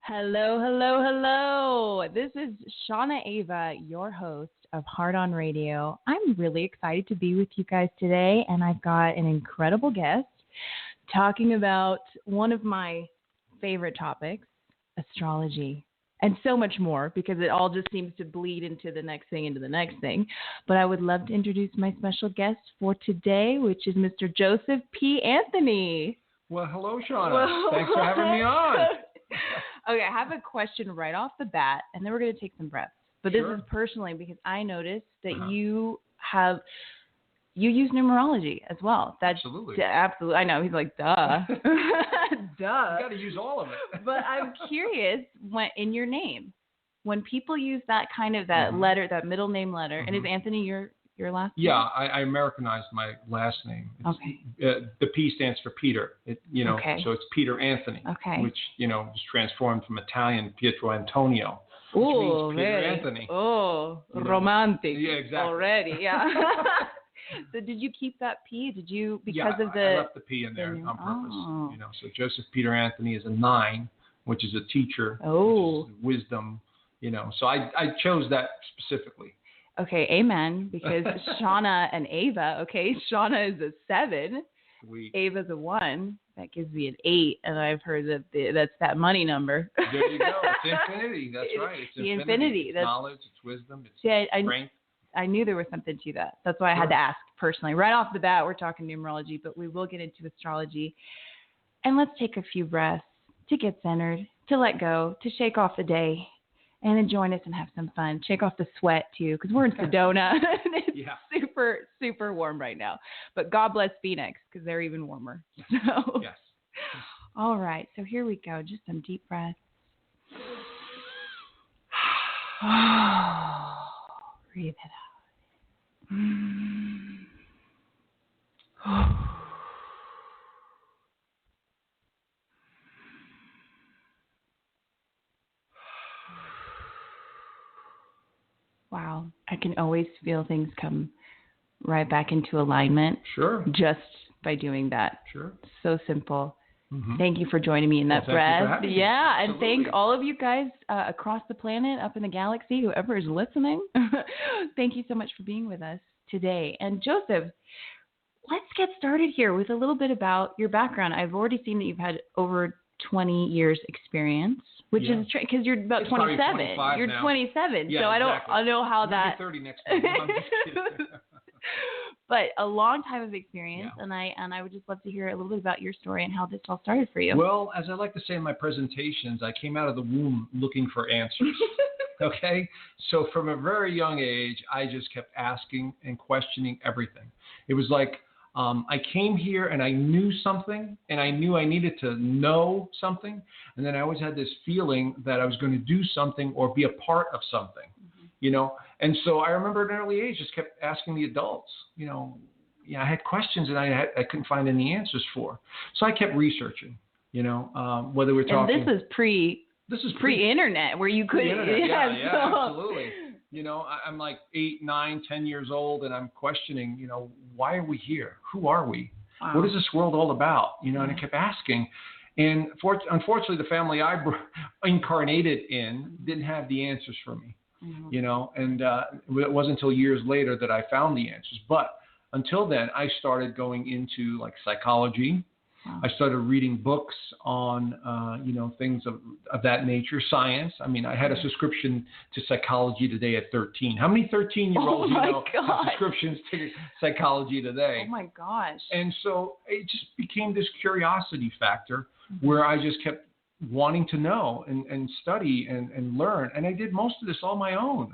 Hello, hello, hello. This is Shauna Ava, your host of Heart on Radio. I'm really excited to be with you guys today, and I've got an incredible guest talking about one of my favorite topics, astrology, and so much more because it all just seems to bleed into the next thing. But I would love to introduce my special guest for today, which is Mr. Joseph P. Anthony. Well, hello, Shauna. Thanks for having me on. Okay, I have a question right off the bat, and then we're going to take some breaths. But this is personally because I noticed that you use numerology as well. That's absolutely. Absolutely. I know. He's like, duh. Duh. You got to use all of it. But I'm curious, in your name, when people use that kind of that letter, that middle name letter, and is Anthony your last name? Yeah, I Americanized my last name. The P stands for Peter. So it's Peter Anthony, which, was transformed from Italian Pietro Antonio, which means Peter Anthony. Oh, romantic. Yeah, exactly. Already, yeah. So did you keep that P? Did you, of the... I left the P in there on purpose. So Joseph Peter Anthony is a 9, which is a teacher, which is wisdom, So I chose that specifically. Okay, amen, because Shauna and Ava, Shauna is a 7, Sweet. Ava's a 1, that gives me an 8, and I've heard that that's that money number. There you go, it's infinity, that's right. It's the infinity. It's knowledge, it's wisdom, it's strength. I knew there was something to that. That's why I had to ask personally. Right off the bat, we're talking numerology, but we will get into astrology. And let's take a few breaths to get centered, to let go, to shake off the day. And then join us and have some fun. Shake off the sweat, too, because we're in Sedona. And it's super, super warm right now. But God bless Phoenix, because they're even warmer. So, yes. All right. So here we go. Just some deep breaths. Breathe it out. Wow. I can always feel things come right back into alignment. Sure. Just by doing that. Sure. So simple. Thank you for joining me in that breath. Yeah. And thank all of you guys across the planet, up in the galaxy, whoever is listening. Thank you so much for being with us today. And Joseph, let's get started here with a little bit about your background. I've already seen that you've had over 20 years experience, which is because you're about 27. You're now. 27, yeah, so exactly. I know how that. 30 next time. I'm just kidding. But a long time of experience, and I would just love to hear a little bit about your story and how this all started for you. Well, as I like to say in my presentations, I came out of the womb looking for answers. Okay, so from a very young age, I just kept asking and questioning everything. It was like. I came here and I knew something and I knew I needed to know something. And then I always had this feeling that I was going to do something or be a part of something, And so I remember at an early age, just kept asking the adults, I had questions and I couldn't find any answers for. So I kept researching, whether we're talking. And this is pre-internet where you could. Yeah, absolutely. I'm like 8, 9, 10 years old, and I'm questioning, why are we here? Who are we? Wow. What is this world all about? And I kept asking. And unfortunately, the family I incarnated in didn't have the answers for me, and it wasn't until years later that I found the answers. But until then, I started going into like psychology. I started reading books on, things of that nature, science. I mean, I had a subscription to Psychology Today at 13. How many 13-year-olds have subscriptions to Psychology Today? Oh, my gosh. And so it just became this curiosity factor where I just kept wanting to know and study and learn. And I did most of this on my own.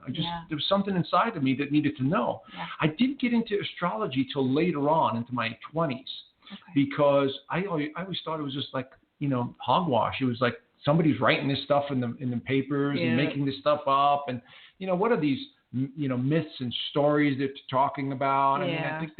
There was something inside of me that needed to know. Yeah. I didn't get into astrology till later on into my 20s. Because I always thought it was just like, hogwash. It was like somebody's writing this stuff in the papers and making this stuff up. And, what are these, myths and stories that they're talking about? I mean, I think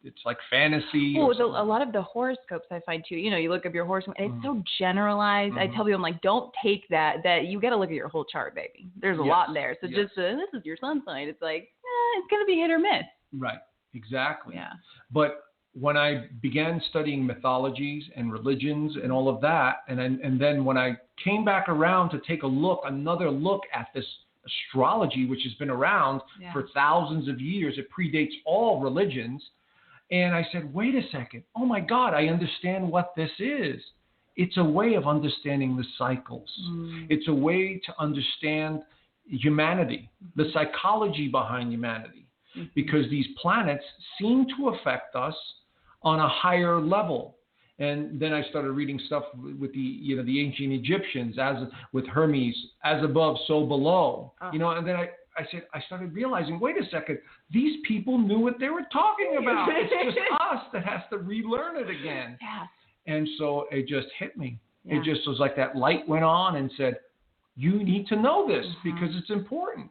it's like fantasy. Well, a lot of the horoscopes I find too, you look up your horoscope and it's so generalized. I tell people, I'm like, don't take that you got to look at your whole chart, baby. There's a lot there. So just, this is your sun sign. It's like, it's going to be hit or miss. Right. Exactly. Yeah. But when I began studying mythologies and religions and all of that, and then when I came back around to take another look at this astrology, which has been around for thousands of years, it predates all religions. And I said, wait a second. Oh my God, I understand what this is. It's a way of understanding the cycles. It's a way to understand humanity, the psychology behind humanity, because these planets seem to affect us on a higher level. And then I started reading stuff with the ancient Egyptians, with Hermes, as above, so below. And then I started realizing, wait a second, these people knew what they were talking about. It's just us that has to relearn it again. Yeah. And so it just hit me. It just was like that light went on and said, you need to know this because it's important.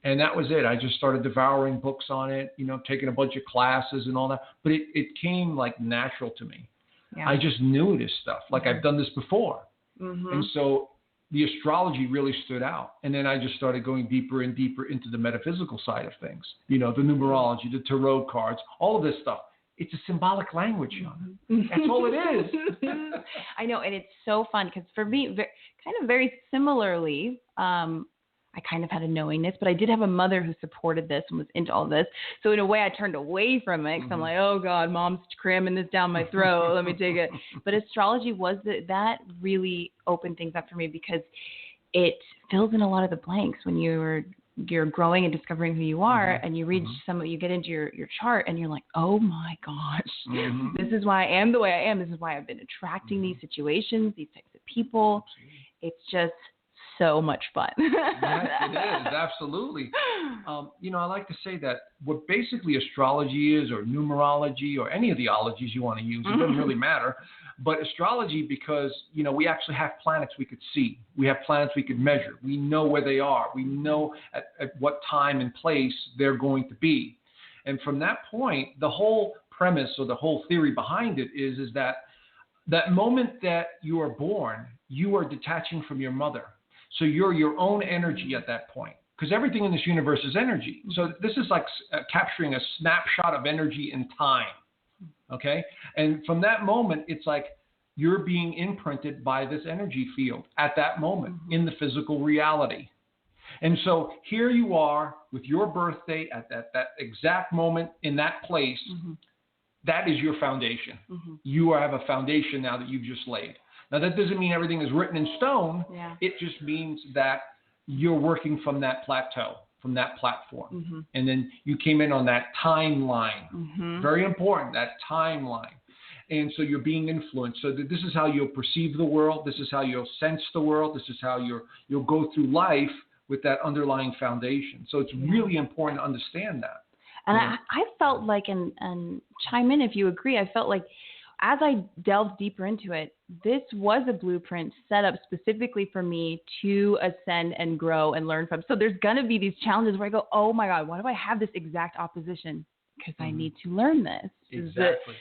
And that was it. I just started devouring books on it, taking a bunch of classes and all that. But it came like natural to me. Yeah. I just knew this stuff. Like I've done this before. And so the astrology really stood out. And then I just started going deeper and deeper into the metaphysical side of things. The numerology, the tarot cards, all of this stuff. It's a symbolic language, Shauna. That's all it is. I know, and it's so fun because for me, kind of very similarly, I kind of had a knowingness, but I did have a mother who supported this and was into all this. So in a way, I turned away from it because I'm like, oh God, Mom's cramming this down my throat. Let me take it. But astrology that really opened things up for me because it fills in a lot of the blanks when you're growing and discovering who you are, and you read you get into your chart and you're like, oh my gosh, this is why I am the way I am. This is why I've been attracting these situations, these types of people. It's just so much fun. Yes, it is. Absolutely. I like to say that what basically astrology is, or numerology, or any of the ologies you want to use, it doesn't really matter. But astrology, because, we actually have planets we could see. We have planets we could measure. We know where they are. We know at what time and place they're going to be. And from that point, the whole premise or the whole theory behind it is that moment that you are born, you are detaching from your mother. So you're your own energy at that point, because everything in this universe is energy. So this is like capturing a snapshot of energy in time. Okay. And from that moment, it's like you're being imprinted by this energy field at that moment in the physical reality. And so here you are with your birthday at that exact moment in that place. That is your foundation. You have a foundation now that you've just laid. Now, that doesn't mean everything is written in stone. Yeah. It just means that you're working from that plateau, from that platform. And then you came in on that timeline. Very important, that timeline. And so you're being influenced. So this is how you'll perceive the world. This is how you'll sense the world. This is how you'll go through life with that underlying foundation. So it's really important to understand that. And I felt like, and chime in if you agree, I felt like as I delved deeper into it, this was a blueprint set up specifically for me to ascend and grow and learn from. So there's going to be these challenges where I go, oh my God, why do I have this exact opposition? Because I need to learn this. Exactly.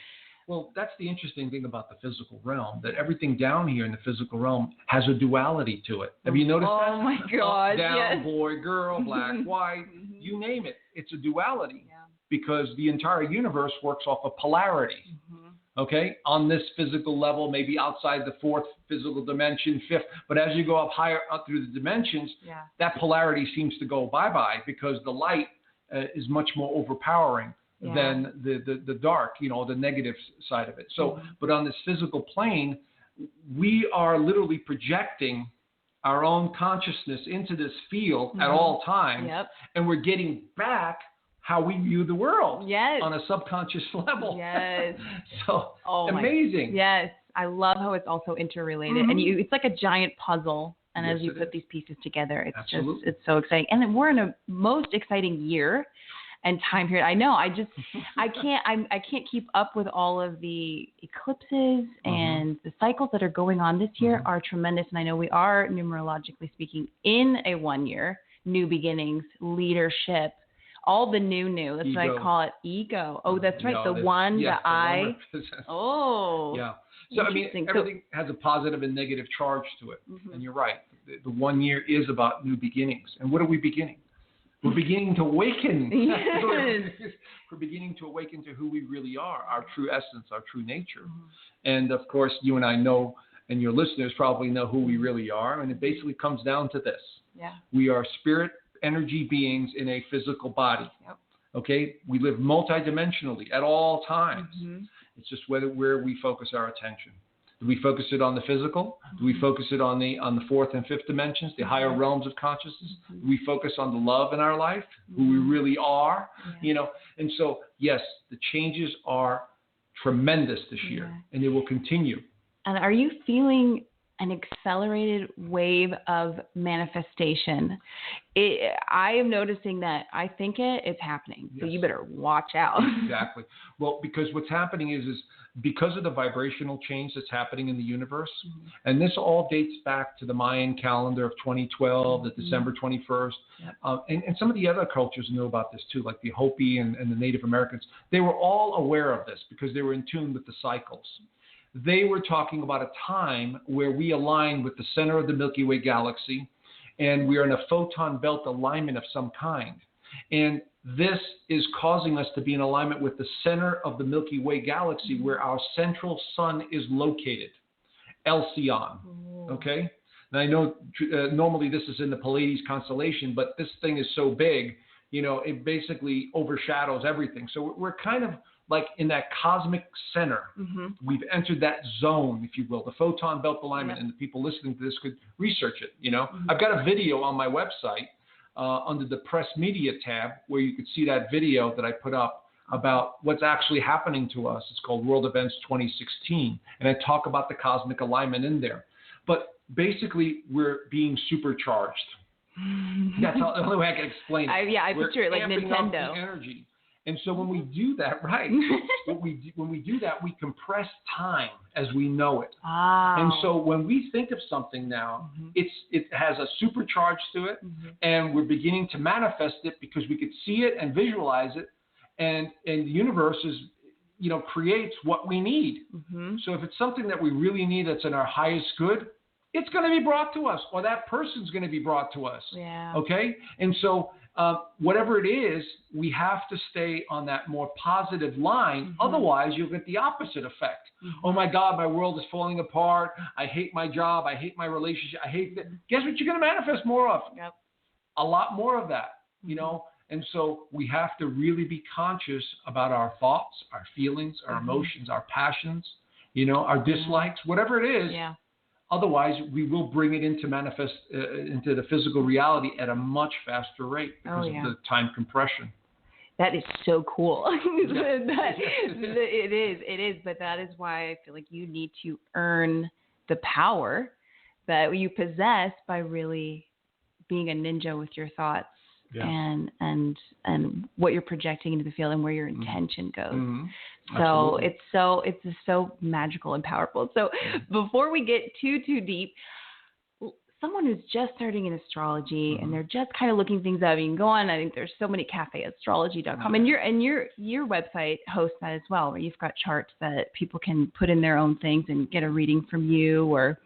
Well, that's the interesting thing about the physical realm, that everything down here in the physical realm has a duality to it. Have you noticed that? Oh my God, Up, down, boy, girl, black, white, you name it. It's a duality because the entire universe works off of polarity. Okay, on this physical level, maybe outside the fourth physical dimension, fifth, but as you go up higher up through the dimensions, that polarity seems to go bye-bye because the light is much more overpowering than the dark, the negative side of it. So, but on this physical plane, we are literally projecting our own consciousness into this field at all times, and we're getting back how we view the world on a subconscious level. So amazing. Yes. I love how it's also interrelated. And it's like a giant puzzle. And as you put these pieces together, it's so exciting. And we're in a most exciting year and time period. I know. I can't keep up with all of the eclipses and the cycles that are going on this year are tremendous. And I know we are, numerologically speaking, in a 1 year, new beginnings, leadership, all the new. That's ego. What I call it, ego. Oh, that's right. The one, the I. Oh. Yeah. So, I mean, everything has a positive and negative charge to it. And you're right. The 1 year is about new beginnings. And what are we beginning? We're beginning to awaken. Yes. We're beginning to awaken to who we really are, our true essence, our true nature. And of course, you and I know, and your listeners probably know who we really are. And it basically comes down to this. Yeah. We are spirit energy beings in a physical body. Yep. Okay? We live multidimensionally at all times. It's just where we focus our attention. Do we focus it on the physical? Do we focus it on the fourth and fifth dimensions, the higher realms of consciousness? Do we focus on the love in our life, who we really are? You know, and so yes, the changes are tremendous this year, and they will continue. And are you feeling an accelerated wave of manifestation? I am noticing that I think it's happening. Yes. So you better watch out. Exactly. Well, because what's happening is because of the vibrational change that's happening in the universe, and this all dates back to the Mayan calendar of 2012, the December 21st, and some of the other cultures know about this too, like the Hopi and the Native Americans. They were all aware of this because they were in tune with the cycles. They were talking about a time where we align with the center of the Milky Way galaxy, and we are in a photon belt alignment of some kind. And this is causing us to be in alignment with the center of the Milky Way galaxy, where our central sun is located, Alcyon. Okay? Now, I know normally this is in the Pleiades constellation, but this thing is so big, you know, it basically overshadows everything. So we're kind of like in that cosmic center. We've entered that zone, if you will, the photon belt alignment, and the people listening to this could research it, you know. I've got a video on my website under the press media tab where you could see that video that I put up about what's actually happening to us. It's called World Events 2016, and I talk about the cosmic alignment in there. But basically, we're being supercharged. That's the only way I can explain it. I picture it like Nintendo. Up the energy. And so when we do that, when we do that, we compress time as we know it. And so when we think of something now, it has a supercharge to it, and we're beginning to manifest it because we could see it and visualize it, and the universe is, you know, creates what we need. So if it's something that we really need that's in our highest good, it's going to be brought to us, or that person's going to be brought to us. Okay? And so whatever it is, we have to stay on that more positive line. Otherwise, you'll get the opposite effect. Oh my God, my world is falling apart. I hate my job. I hate my relationship. I hate that. Guess what you're going to manifest more of? A lot more of that, you know? And so we have to really be conscious about our thoughts, our feelings, our emotions, our passions, you know, our dislikes, whatever it is. Otherwise, we will bring it into manifest into the physical reality at a much faster rate because of the time compression. That is so cool. It is. But that is why I feel like you need to earn the power that you possess by really being a ninja with your thoughts and what you're projecting into the field and where your intention goes. So it's so magical and powerful. So before we get too deep, someone who's just starting in astrology and they're just kind of looking things up, you can go on. I think there's so many cafeastrology.com, and your website hosts that as well, where you've got charts that people can put in their own things and get a reading from you. Or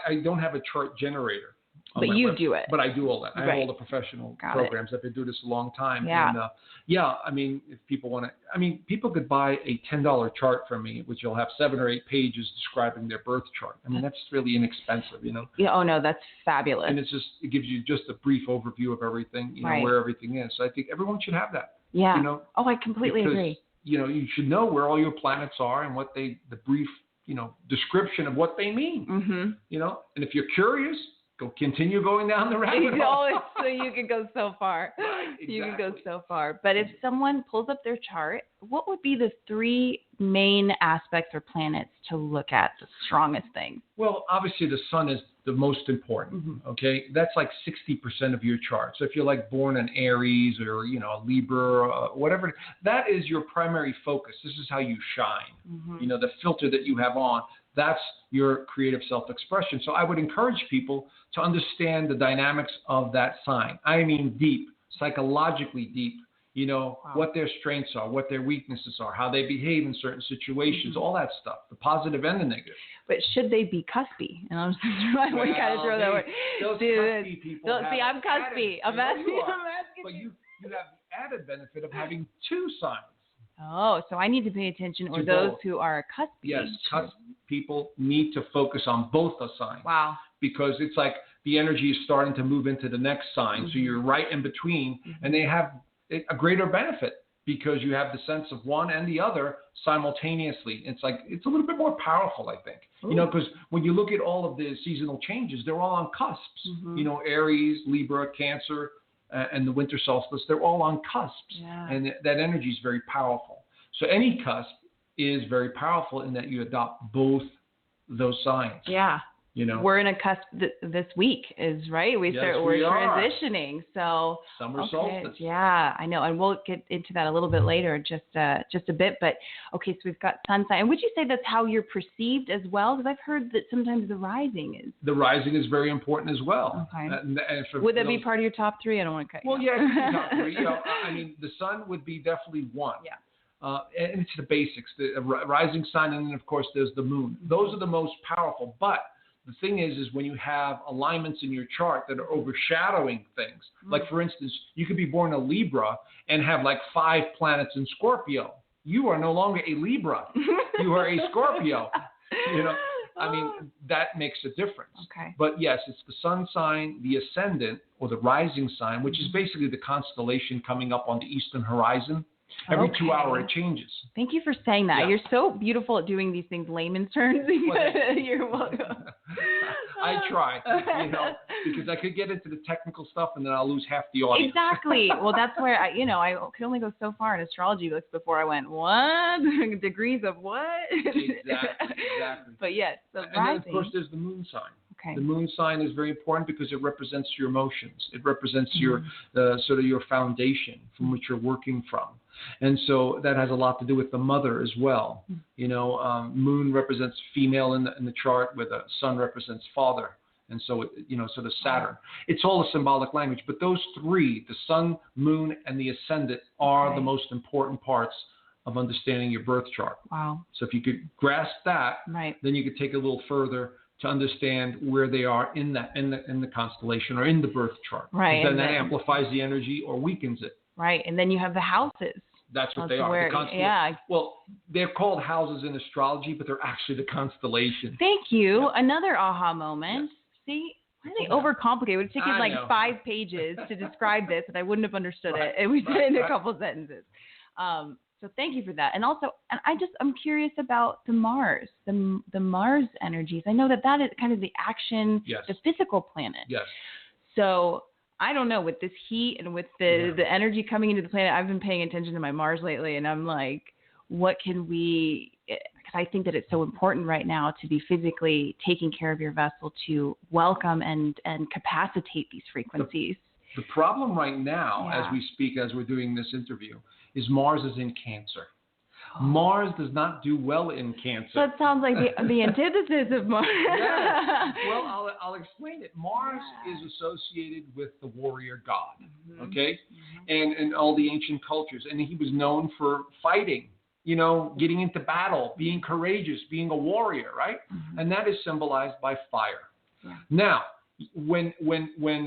I don't have a chart generator. But you do it. But I do all that. I have all the professional programs. I've been doing this a long time. And I mean, if people want to, people could buy a $10 chart from me, which will have 7 or 8 pages describing their birth chart. I mean, that's really inexpensive, you know. Yeah. Oh no, that's fabulous. And it gives you just a brief overview of everything, you know, where everything is. So I think everyone should have that. Yeah. You know. Oh, I completely agree. You know, you should know where all your planets are and what the brief, you know, description of what they mean. You know, and if you're curious, continue going down the rabbit hole. So you can go so far. Exactly. You can go so far. But if someone pulls up their chart, what would be the 3 main aspects or planets to look at, the strongest things? Well, obviously the sun is the most important. Okay, that's like 60% of your chart. So if you're like born in Aries or, you know, a Libra, whatever, that is your primary focus. This is how you shine. You know, the filter that you have on. That's your creative self-expression. So I would encourage people to understand the dynamics of that sign. I mean deep, psychologically deep, you know, what their strengths are, what their weaknesses are, how they behave in certain situations, all that stuff, the positive and the negative. But should they be cuspy? And I'm just trying to kind of throw that word. Those cuspy people see, I'm cuspy. I'm asking. But you have the added benefit of having two signs. Oh, so I need to pay attention, or those who are cuspy. Yes, cusp people need to focus on both the signs. Wow. Because it's like the energy is starting to move into the next sign, so you're right in between, and they have a greater benefit because you have the sense of one and the other simultaneously. It's like it's a little bit more powerful, I think. Ooh. You know, because when you look at all of the seasonal changes, they're all on cusps. You know, Aries, Libra, Cancer, and the winter solstice, they're all on cusps, and that energy is very powerful. So any cusp is very powerful in that you adopt both those signs. Yeah. You know, we're in a cusp this week, we're transitioning. So summer solstice. Yeah, I know, and we'll get into that a little bit later, just a bit. But okay, so we've got sun sign. And would you say that's how you're perceived as well? Because I've heard that sometimes the rising is very important as well. Okay. And would that be part of your top three? I don't want to cut you off. Yeah, it could be top three. You know, I mean, the sun would be definitely one. Yeah. And it's the basics, the rising sign, and then of course there's the moon. Those are the most powerful, but the thing is when you have alignments in your chart that are overshadowing things, like for instance, you could be born a Libra and have like 5 planets in Scorpio. You are no longer a Libra. You are a Scorpio. You know, I mean, that makes a difference. Okay. But yes, it's the sun sign, the ascendant, or the rising sign, which is basically the constellation coming up on the eastern horizon. Every 2 hours it changes. Thank you for saying that. Yeah. You're so beautiful at doing these things layman's terms. You're welcome. I try, you know, because I could get into the technical stuff and then I'll lose half the audience. Exactly. Well, that's where I could only go so far in astrology books before I went, what? Degrees of what? Exactly. But yes, the and rising. then of course there's the moon sign. Okay. The moon sign is very important because it represents your emotions. It represents your sort of your foundation from which you're working from. And so that has a lot to do with the mother as well. You know, moon represents female in the chart, where the sun represents father. And so, so does Saturn. It's all a symbolic language. But those three, the sun, moon, and the ascendant, are the most important parts of understanding your birth chart. Wow. So if you could grasp that, then you could take it a little further to understand where they are in the constellation or in the birth chart. Right. And then that amplifies the energy or weakens it. Right. And then you have the houses. That's what they are. Well, they're called houses in astrology, but they're actually the constellation. Thank you. Yep. Another aha moment. Yes. See, why do they overcomplicate? It would have taken like 5 pages to describe this, and I wouldn't have understood it. And we said it in a couple sentences. So thank you for that. And also, I'm curious about the Mars, the Mars energies. I know that is kind of the action, the physical planet. Yes. So I don't know, with this heat and with the energy coming into the planet, I've been paying attention to my Mars lately, and I'm like, what can we, because I think that it's so important right now to be physically taking care of your vessel to welcome and capacitate these frequencies. The problem right now, as we speak, as we're doing this interview, is Mars is in Cancer. Mars does not do well in Cancer. So it sounds like the antithesis of Mars. Well, I'll explain it. Mars is associated with the warrior god, okay? And in all the ancient cultures. And he was known for fighting, getting into battle, being courageous, being a warrior, right? And that is symbolized by fire. Yeah. Now, when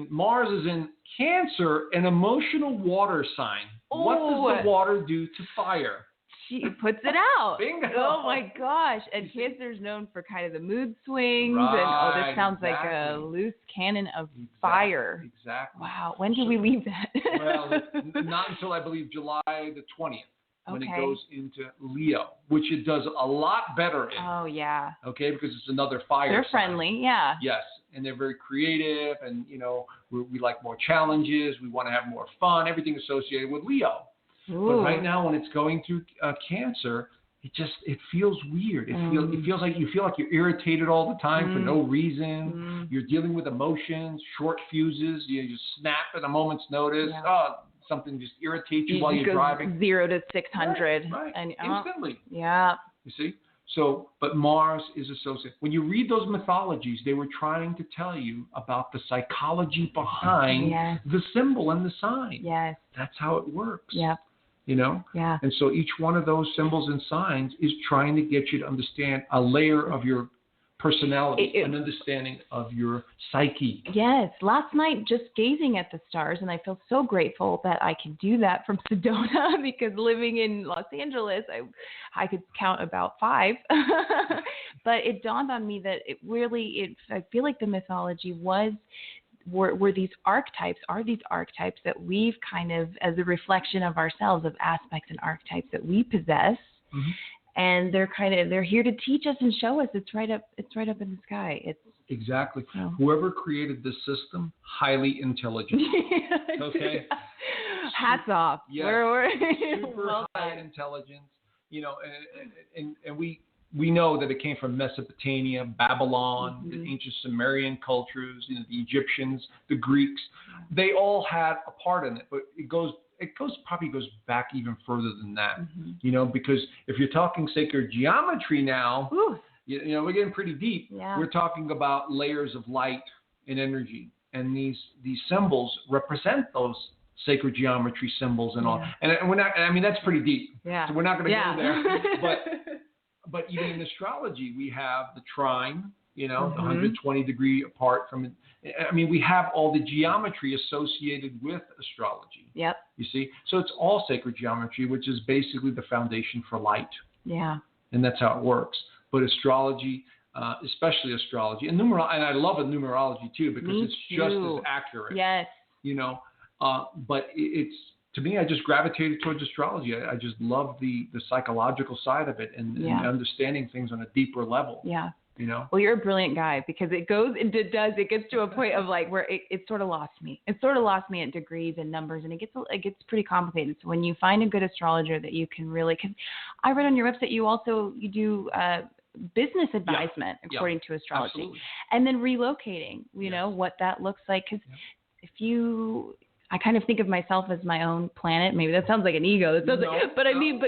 Mars is in Cancer, an emotional water sign, what does the water do to fire? She puts it out. Bingo. Oh my gosh. And Cancer is known for kind of the mood swings. And this sounds like a loose cannon of fire. Exactly. Wow. When do we leave that? Well, not until I believe July the 20th. When it goes into Leo, which it does a lot better in. Oh, yeah. Okay, because it's another fire They're sign. Friendly, yeah. Yes, and they're very creative, and, we like more challenges. We want to have more fun, everything associated with Leo. Ooh. But right now, when it's going through Cancer, it feels weird. It feels like you're irritated all the time for no reason. You're dealing with emotions, short fuses. You just snap at a moment's notice. Yeah. Something just irritates you while you're driving. 0 to 600. Right. And instantly. Yeah. You see? So, but Mars is associated. When you read those mythologies, they were trying to tell you about the psychology behind the symbol and the sign. Yes. That's how it works. Yep. You know? Yeah. And so each one of those symbols and signs is trying to get you to understand a layer of your personality, an understanding of your psyche. Yes. Last night, just gazing at the stars, and I feel so grateful that I can do that from Sedona, because living in Los Angeles, I could count about 5. But it dawned on me that I feel like the mythology were these archetypes, that we've kind of, as a reflection of ourselves, of aspects and archetypes that we possess. Mm-hmm. And they're here to teach us and show us it's right up in the sky. Exactly. Whoever created this system, highly intelligent. Okay. Hats off. Yes. We're super high intelligence. You know, and we know that it came from Mesopotamia, Babylon, the ancient Sumerian cultures, you know, the Egyptians, the Greeks. They all had a part in it, but it probably goes back even further than that, you know, because if you're talking sacred geometry now, you know, we're getting pretty deep. Yeah. We're talking about layers of light and energy, and these symbols represent those sacred geometry symbols and all. And we're not, I mean, that's pretty deep. Yeah. So we're not going to go there. But even in astrology, we have the trine, you know, the 120 degree apart from it. I mean, we have all the geometry associated with astrology. Yep. You see? So it's all sacred geometry, which is basically the foundation for light. Yeah. And that's how it works. But astrology, especially astrology, and I love numerology too, because it's just as accurate. Yes. You know, but it's, to me, I just gravitated towards astrology. I just love the psychological side of it and understanding things on a deeper level. Yeah. You know? Well, you're a brilliant guy, because it gets to a point of like where it sort of lost me. It sort of lost me at degrees and numbers, and it gets pretty complicated. So when you find a good astrologer that you can really, because I read on your website you do business advisement according to astrology. Absolutely. And then relocating, you know, what that looks like. Because I kind of think of myself as my own planet. Maybe that sounds like an ego. But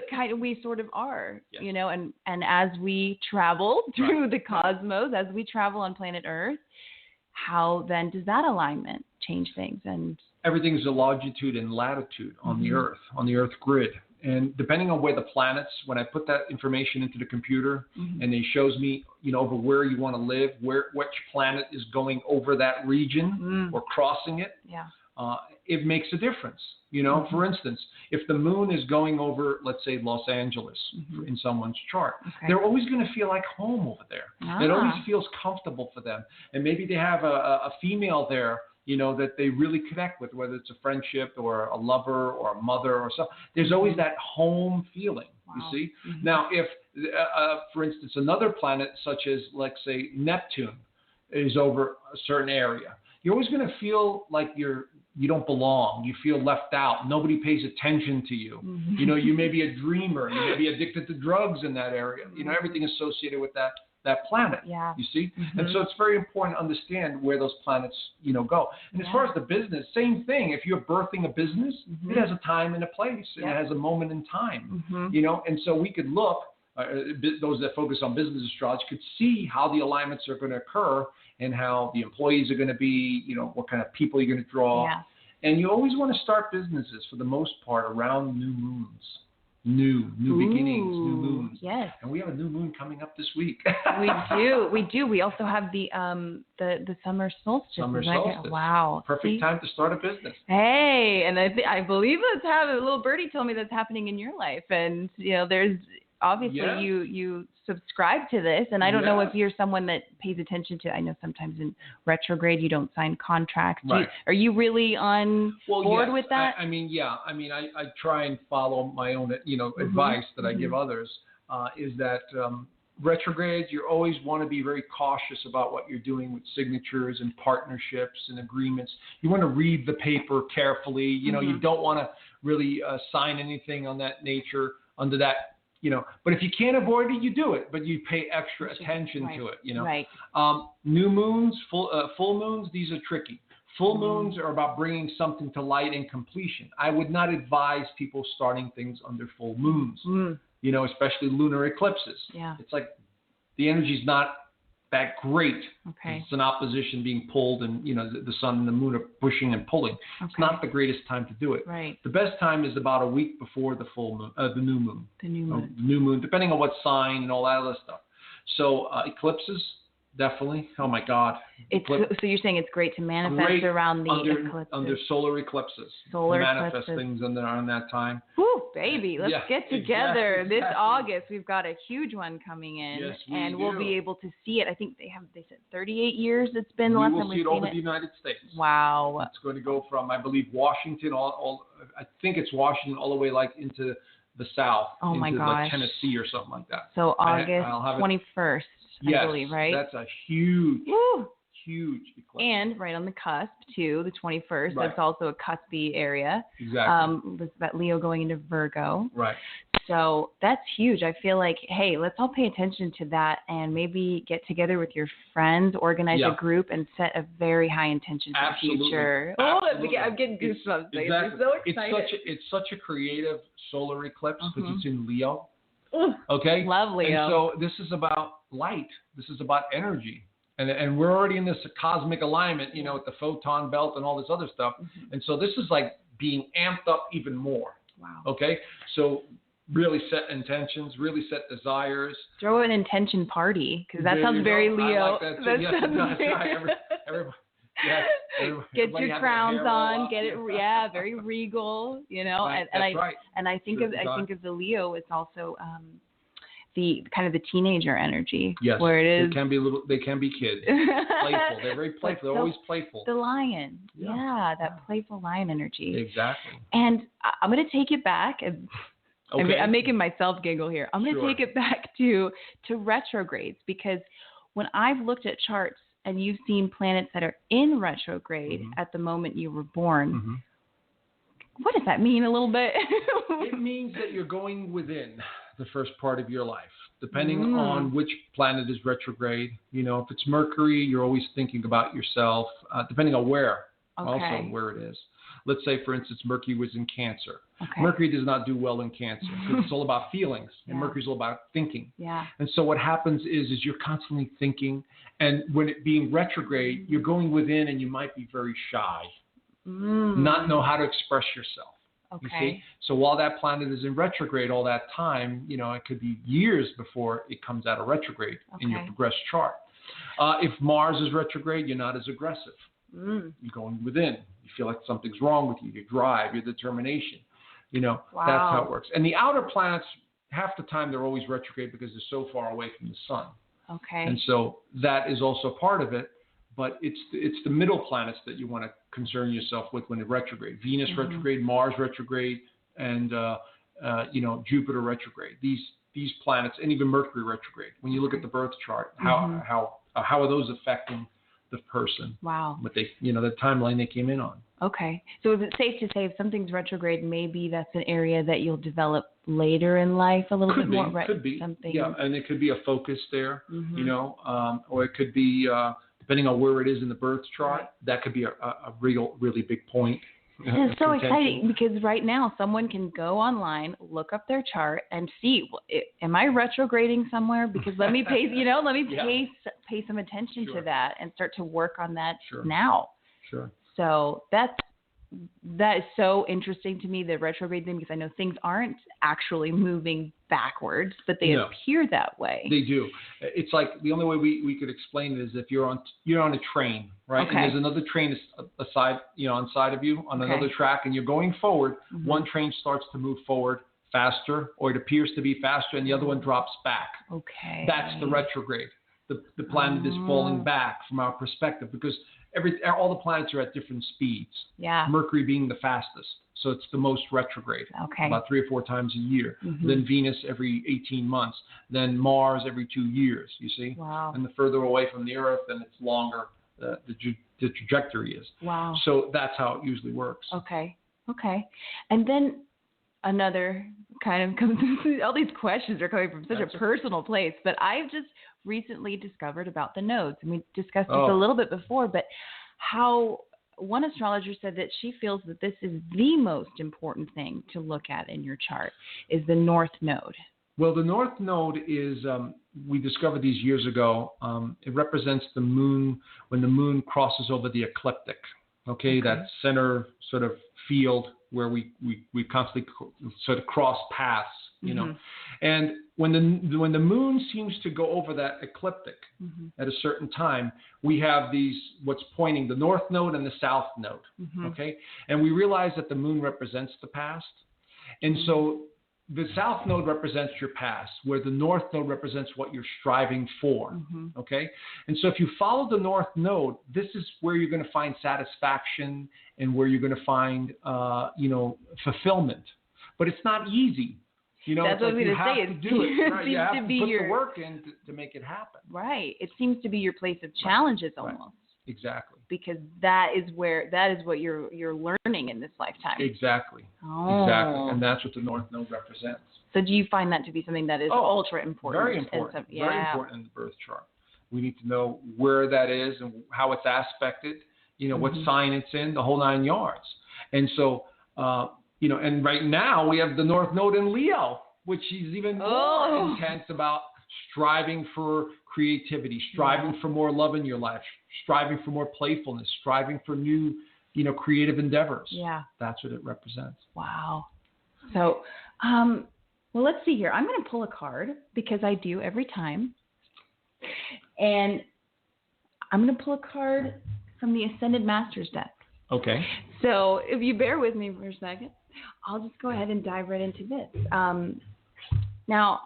kind of we sort of are, you know, and as we travel through the cosmos, as we travel on planet Earth, how then does that alignment change things? And everything's a longitude and latitude on the Earth, on the Earth grid. And depending on where the planets, when I put that information into the computer and it shows me, you know, over where you want to live, which planet is going over that region or crossing it. Yeah. It makes a difference. You know, for instance, if the moon is going over, let's say, Los Angeles in someone's chart, they're always going to feel like home over there. It always feels comfortable for them. And maybe they have a female there, you know, that they really connect with, whether it's a friendship or a lover or a mother or something. There's always that home feeling, you see. Now, if, for instance, another planet such as, let's say, Neptune is over a certain area, you're always going to feel like you don't belong. You feel left out. Nobody pays attention to you. You know, you may be a dreamer. You may be addicted to drugs in that area. You know, everything associated with that planet. Yeah. You see? And so it's very important to understand where those planets, you know, go. And as far as the business, same thing. If you're birthing a business, it has a time and a place. And it has a moment in time. You know, and so we could look, those that focus on business astrology could see how the alignments are going to occur and how the employees are going to be, you know, what kind of people you're going to draw. Yeah. And you always want to start businesses, for the most part, around new moons. New beginnings, new moons. Yes. And we have a new moon coming up this week. We do. We also have the summer solstice. Summer solstice. Wow. Perfect time to start a business. Hey, and I believe a little birdie told me that's happening in your life. And, you know, there's obviously you subscribe to this, and I don't know if you're someone that pays attention to, I know sometimes in retrograde you don't sign contracts. Right. Are you really on board with that? I try and follow my own, you know, advice that I give others, is that retrograde, you always want to be very cautious about what you're doing with signatures and partnerships and agreements. You want to read the paper carefully. You know, you don't want to really sign anything on that nature under that. You know, but if you can't avoid it, you do it, but you pay extra attention to it, you know. Right. New moons, full moons, these are tricky. Full moons are about bringing something to light and completion. I would not advise people starting things under full moons. especially lunar eclipses. Yeah. It's like the energy's not that great. Okay. It's an opposition being pulled, and the sun and the moon are pushing and pulling. Okay. It's not the greatest time to do it. Right. The best time is about a week before the full moon, the new moon. The new moon. The new moon, depending on what sign and all that other stuff. So eclipses, definitely. Oh my God. So you're saying it's great to manifest around the eclipses. Under solar eclipses. Solar manifest eclipses. Things on that time. Woo, baby, let's get together. Exactly. This August, we've got a huge one coming in. Yes, we'll be able to see it. I think they said 38 years it's been last time we've seen it. We will see it all over the United States. Wow. It's going to go from, I believe, Washington, I think it's Washington all the way like into the south. Oh my gosh. Like Tennessee or something like that. So August 21st, I believe, right? That's a huge eclipse. And right on the cusp, too, the 21st. Right. That's also a cuspy area. Exactly. With that Leo going into Virgo. Right. So that's huge. I feel like, hey, let's all pay attention to that and maybe get together with your friends, organize a group, and set a very high intention for the future. Absolutely. Oh, I'm getting goosebumps. Exactly. I'm so excited. It's such a creative solar eclipse because it's in Leo. Ooh, okay? Love Leo. And so this is about light. This is about energy. And we're already in this cosmic alignment, with the photon belt and all this other stuff. Mm-hmm. And so this is like being amped up even more. Wow. Okay? So really set intentions, really set desires. Throw an intention party, because that sounds very Leo. I like that too. Yes, it does. Everybody, get your crowns on, get it, very regal, Right, and I think of the Leo. It's also the kind of the teenager energy. Yes, where it is. They can be kids, playful. They're very playful. They're always playful. The lion, that playful lion energy. Exactly. And I'm going to take it back. Okay. I'm making myself giggle here. I'm going to take it back to retrogrades, because when I've looked at charts and you've seen planets that are in retrograde at the moment you were born, what does that mean a little bit? It means that you're going within the first part of your life, depending on which planet is retrograde. If it's Mercury, you're always thinking about yourself, depending on where it is. Let's say, for instance, Mercury was in Cancer. Okay. Mercury does not do well in Cancer because it's all about feelings, and Mercury's all about thinking. Yeah. And so what happens is you're constantly thinking, and when it being retrograde, you're going within, and you might be very shy, not know how to express yourself. Okay. You see? So while that planet is in retrograde all that time, it could be years before it comes out of retrograde in your progressed chart. If Mars is retrograde, you're not as aggressive. You're going within. You feel like something's wrong with you. Your drive, your determination. Wow. That's how it works. And the outer planets, half the time they're always retrograde because they're so far away from the sun. Okay. And so that is also part of it. But it's the middle planets that you want to concern yourself with when they're retrograde. Venus retrograde, Mars retrograde, and Jupiter retrograde. These planets, and even Mercury retrograde. When you look at the birth chart, how are those affecting the person? Wow. What they, the timeline they came in on. Okay. So is it safe to say if something's retrograde, maybe that's an area that you'll develop later in life a little bit more? Could be. Something. Yeah, and it could be a focus there, or it could be, depending on where it is in the birth chart, that could be a really big point. It's so exciting, because right now someone can go online, look up their chart, and see, am I retrograding somewhere? Because let me pay, pay some attention to that and start to work on that now. Sure. So that is so interesting to me, the retrograde thing, because I know things aren't actually moving backwards, but they appear that way. They do. It's like the only way we could explain it is if you're on a train, right? Okay. And there's another train aside, on side of you on another track, and you're going forward. One train starts to move forward faster, or it appears to be faster, and the other one drops back. Okay. That's the retrograde. The planet is falling back from our perspective, because all the planets are at different speeds. Yeah. Mercury being the fastest, so it's the most retrograde. Okay. About 3 or 4 times a year. Then Venus every 18 months. Then Mars every 2 years. You see. Wow. And the further away from the Earth, then it's longer. The trajectory is. Wow. So that's how it usually works. Okay. And then another kind of comes. All these questions are coming from such a personal place, but I've just recently discovered about the nodes, and we discussed this a little bit before, but how one astrologer said that she feels that this is the most important thing to look at in your chart is the North Node. Well, the North Node is, we discovered these years ago, it represents the moon when the moon crosses over the ecliptic, okay? That center sort of field where we constantly sort of cross paths, you know. And when the moon seems to go over that ecliptic at a certain time, we have these, what's pointing, the North Node and the South Node, okay? And we realize that the moon represents the past. And so the South Node represents your past, where the North Node represents what you're striving for, okay? And so if you follow the North Node, this is where you're going to find satisfaction and where you're going to find, fulfillment. But it's not easy. You know, that's what I was going to say. You have to do it. Right? You have to put the work in to make it happen. Right. It seems to be your place of challenges almost. Right. Exactly. Because that is what you're learning in this lifetime. Exactly. Oh. Exactly. And that's what the North Node represents. So do you find that to be something that is ultra important? Very important. Very important in the birth chart. We need to know where that is and how it's aspected, you know, what sign it's in, the whole 9 yards. And so, and right now we have the North Node in Leo, which is even more intense about striving for creativity, striving for more love in your life, striving for more playfulness, striving for new, creative endeavors. Yeah. That's what it represents. Wow. So, well, let's see here. I'm going to pull a card because I do every time. And I'm going to pull a card from the Ascended Masters deck. Okay. So if you bear with me for a second, I'll just go ahead and dive right into this. Now,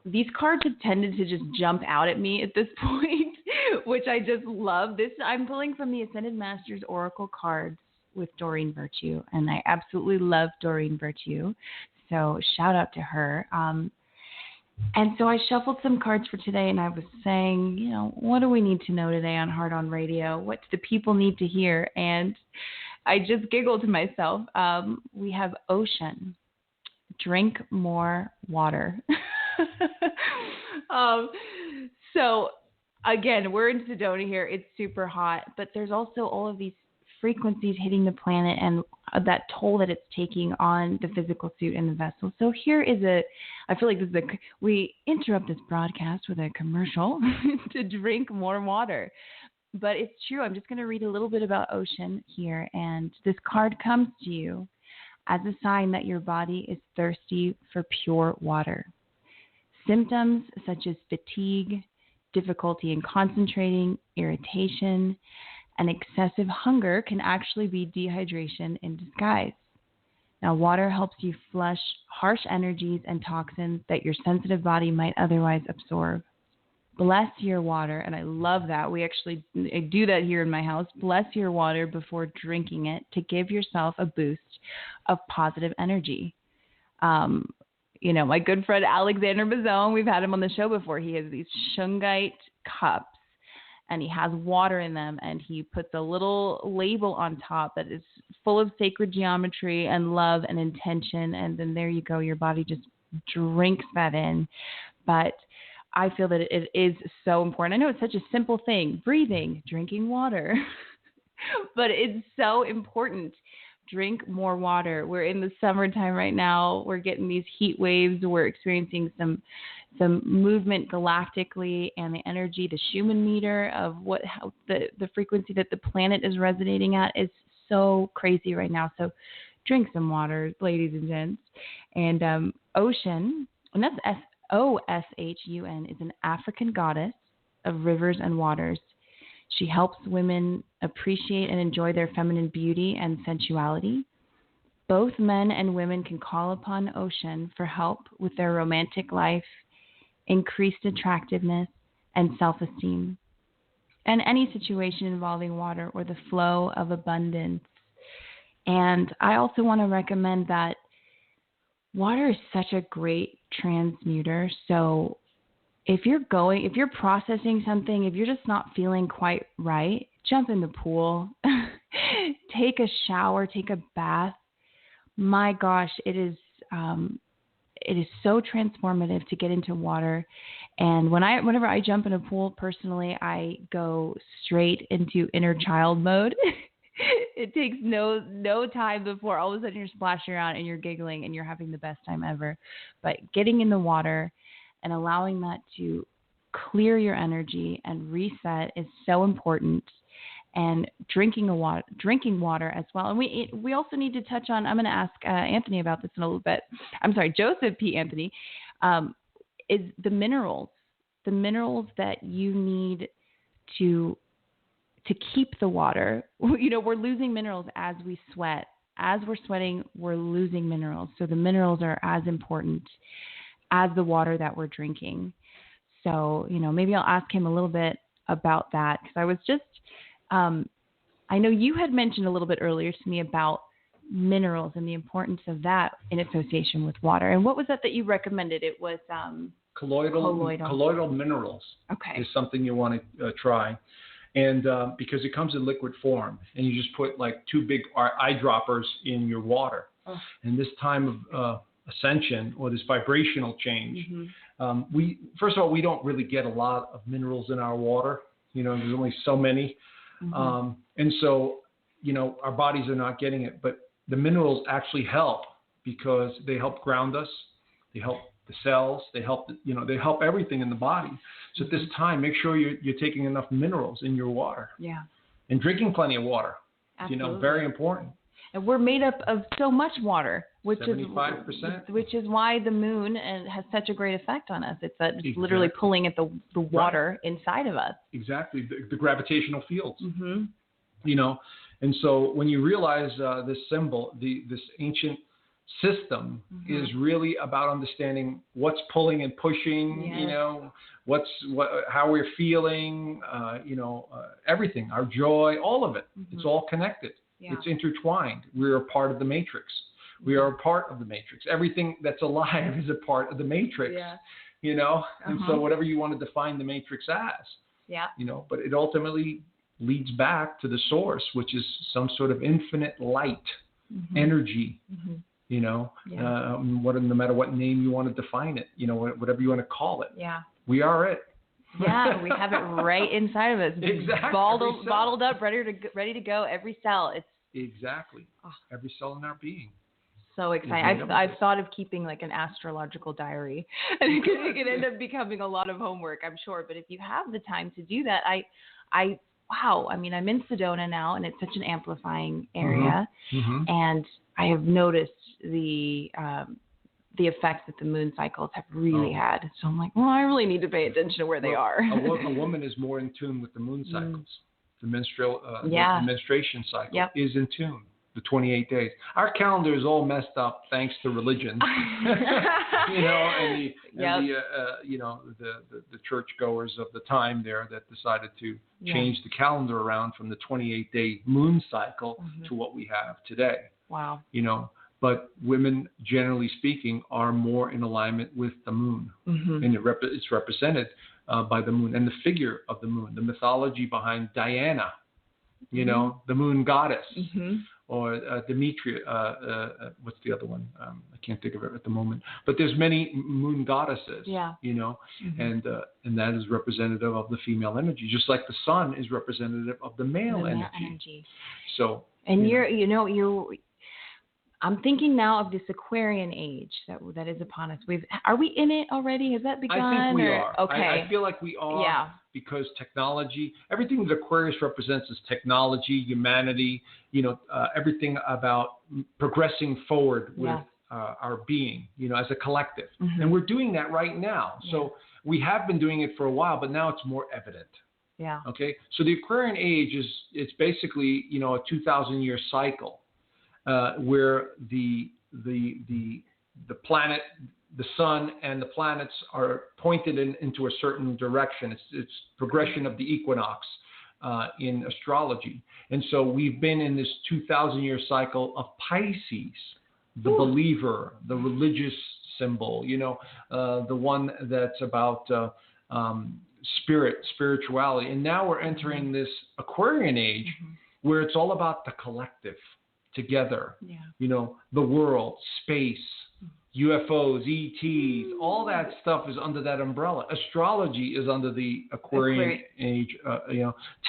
these cards have tended to just jump out at me at this point, which I just love. I'm pulling from the Ascended Masters Oracle cards with Doreen Virtue, and I absolutely love Doreen Virtue. So shout out to her. And so I shuffled some cards for today, and I was saying, what do we need to know today on Heart on Radio? What do the people need to hear? And I just giggled to myself. We have ocean. Drink more water. So again, we're in Sedona here. It's super hot, but there's also all of these frequencies hitting the planet and that toll that it's taking on the physical suit and the vessel. So here is I feel like we interrupt this broadcast with a commercial to drink more water. But it's true. I'm just going to read a little bit about ocean here. And this card comes to you as a sign that your body is thirsty for pure water. Symptoms such as fatigue, difficulty in concentrating, irritation, and excessive hunger can actually be dehydration in disguise. Now, water helps you flush harsh energies and toxins that your sensitive body might otherwise absorb. Bless your water, and I love that. I do that here in my house. Bless your water before drinking it to give yourself a boost of positive energy. My good friend Alexander Bazone, we've had him on the show before. He has these shungite cups, and he has water in them, and he puts a little label on top that is full of sacred geometry and love and intention, and then there you go. Your body just drinks that in. But I feel that it is so important. I know it's such a simple thing, breathing, drinking water, but it's so important. Drink more water. We're in the summertime right now. We're getting these heat waves. We're experiencing some movement galactically, and the energy, the Schumann meter of the frequency that the planet is resonating at is so crazy right now. So drink some water, ladies and gents. And Ocean, and that's Oshun, is an African goddess of rivers and waters. She helps women appreciate and enjoy their feminine beauty and sensuality. Both men and women can call upon Ocean for help with their romantic life, increased attractiveness, and self-esteem, and any situation involving water or the flow of abundance. And I also want to recommend that water is such a great transmuter. So if you're processing something, if you're just not feeling quite right, jump in the pool, take a shower, take a bath. My gosh, it is so transformative to get into water. And whenever I jump in a pool, personally, I go straight into inner child mode. it takes no time before all of a sudden you're splashing around and you're giggling and you're having the best time ever. But getting in the water and allowing that to clear your energy and reset is so important. And drinking water as well. And we also need to touch on, I'm going to ask Anthony about this in a little bit. I'm sorry, Joseph P. Anthony, is the minerals that you need to keep the water. You know, we're losing minerals as we sweat. As we're sweating, we're losing minerals. So the minerals are as important as the water that we're drinking. So, you know, maybe I'll ask him a little bit about that, because I was just, I know you had mentioned a little bit earlier to me about minerals and the importance of that in association with water. And what was that you recommended? It was colloidal minerals. Okay. Is something you want to try. And because it comes in liquid form, and you just put like 2 big eyedroppers in your water. Oh. And this time of ascension, or this vibrational change, first of all, we don't really get a lot of minerals in our water. You know, there's only so many. And so, you know, our bodies are not getting it, but the minerals actually help, because they help ground us. They help the cells. They help, they help everything in the body. So at this time, make sure you're taking enough minerals in your water. Yeah. And drinking plenty of water. Absolutely. Very important. And we're made up of so much water, which 75%. Which is why the moon has such a great effect on us. It's that it's literally pulling at the water inside of us. Exactly, the gravitational fields. You know, and so when you realize this symbol, this ancient system is really about understanding what's pulling and pushing. Yes. You know, how we're feeling. Everything, our joy, all of it. It's all connected. Yeah. It's intertwined. We're a part of the matrix. We are a part of the matrix. Everything that's alive is a part of the matrix. Yeah. You know, and so whatever you want to define the matrix as. Yeah. You know, but it ultimately leads back to the source, which is some sort of infinite light, energy. You know, no matter what name you want to define it. You know, whatever you want to call it. Yeah. We are it. Yeah, we have it right inside of us. Exactly. Bottled up, ready to go. Every cell. It's exactly every cell in our being. So exciting. I've thought of keeping like an astrological diary. It could end up becoming a lot of homework, I'm sure. But if you have the time to do that, wow. I mean, I'm in Sedona now, and it's such an amplifying area, and I have noticed the effects that the moon cycles have really had. So I'm like, well, I really need to pay attention to where they are. A woman is more in tune with the moon cycles. The the menstruation cycle is in tune. The 28 days. Our calendar is all messed up thanks to religion. You know, and the churchgoers of the time there that decided to change the calendar around from the 28-day moon cycle to what we have today. Wow. You know, but women, generally speaking, are more in alignment with the moon, and it's represented by the moon and the figure of the moon, the mythology behind Diana, you know, the moon goddess, or Demetria. What's the other one? I can't think of it at the moment. But there's many moon goddesses, you know, and that is representative of the female energy, just like the sun is representative of the male energy. So, and I'm thinking now of this Aquarian age that is upon us. Are we in it already? Has that begun? I think we are. Okay. I feel like we are because technology, everything that Aquarius represents is technology, humanity, you know, everything about progressing forward with our being, you know, as a collective. And we're doing that right now. Yeah. So we have been doing it for a while, but now it's more evident. Yeah. Okay. So the Aquarian age it's basically, you know, a 2,000-year cycle. Where the planet, the sun, and the planets are pointed into a certain direction. It's progression of the equinox in astrology, and so we've been in this 2,000-year cycle of Pisces, the believer, the religious symbol. You know, the one that's about spirituality, and now we're entering this Aquarian age where it's all about the collective. Together, you know, the world, space, UFOs, ETs, all that stuff is under that umbrella. Astrology is under the Aquarian age,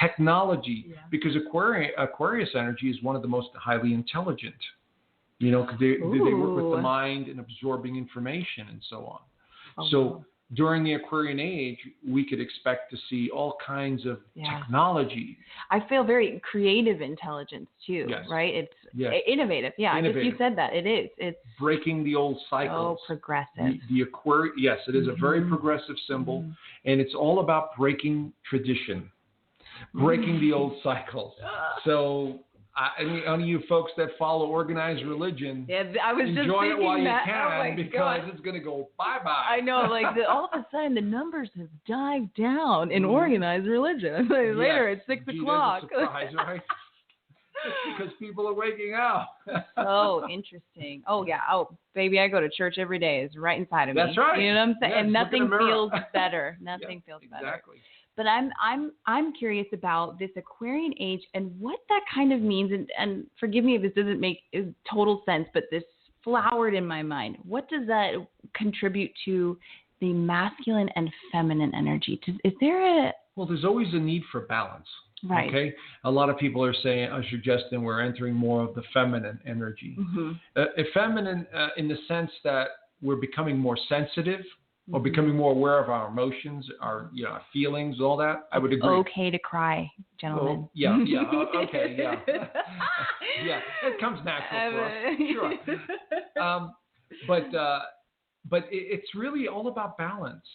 technology, because Aquarius energy is one of the most highly intelligent, because they work with the mind and absorbing information and so on. So during the Aquarian age, we could expect to see all kinds of technology. I feel very creative intelligence too, right? It's innovative. Yeah, innovative. You said that. It is. It's breaking the old cycles. So progressive. The Aquarius, yes, it is a very progressive symbol, and it's all about breaking tradition, breaking the old cycles. So any of you folks that follow organized religion, I was enjoy just it while you that. can, because it's going to go bye-bye. I know, all of a sudden the numbers have dived down in organized religion. Later it's 6 o'clock. That's a surprise, right? It's because people are waking up. Oh, interesting. Oh, yeah. Oh, baby, I go to church every day. It's right inside of me. That's right. You know what I'm saying? Yes, and nothing feels better. Nothing feels better. Exactly. But I'm curious about this Aquarian age and what that kind of means. And forgive me if this doesn't make total sense, but this flowered in my mind. What does that contribute to the masculine and feminine energy? Is there a... Well, there's always a need for balance. Right. Okay. A lot of people are suggesting we're entering more of the feminine energy. Feminine in the sense that we're becoming more sensitive, or becoming more aware of our emotions, our feelings, all that. I would agree. Okay to cry, gentlemen. Oh, yeah. Okay, yeah. Yeah, it comes natural for us. Sure. But it's really all about balance.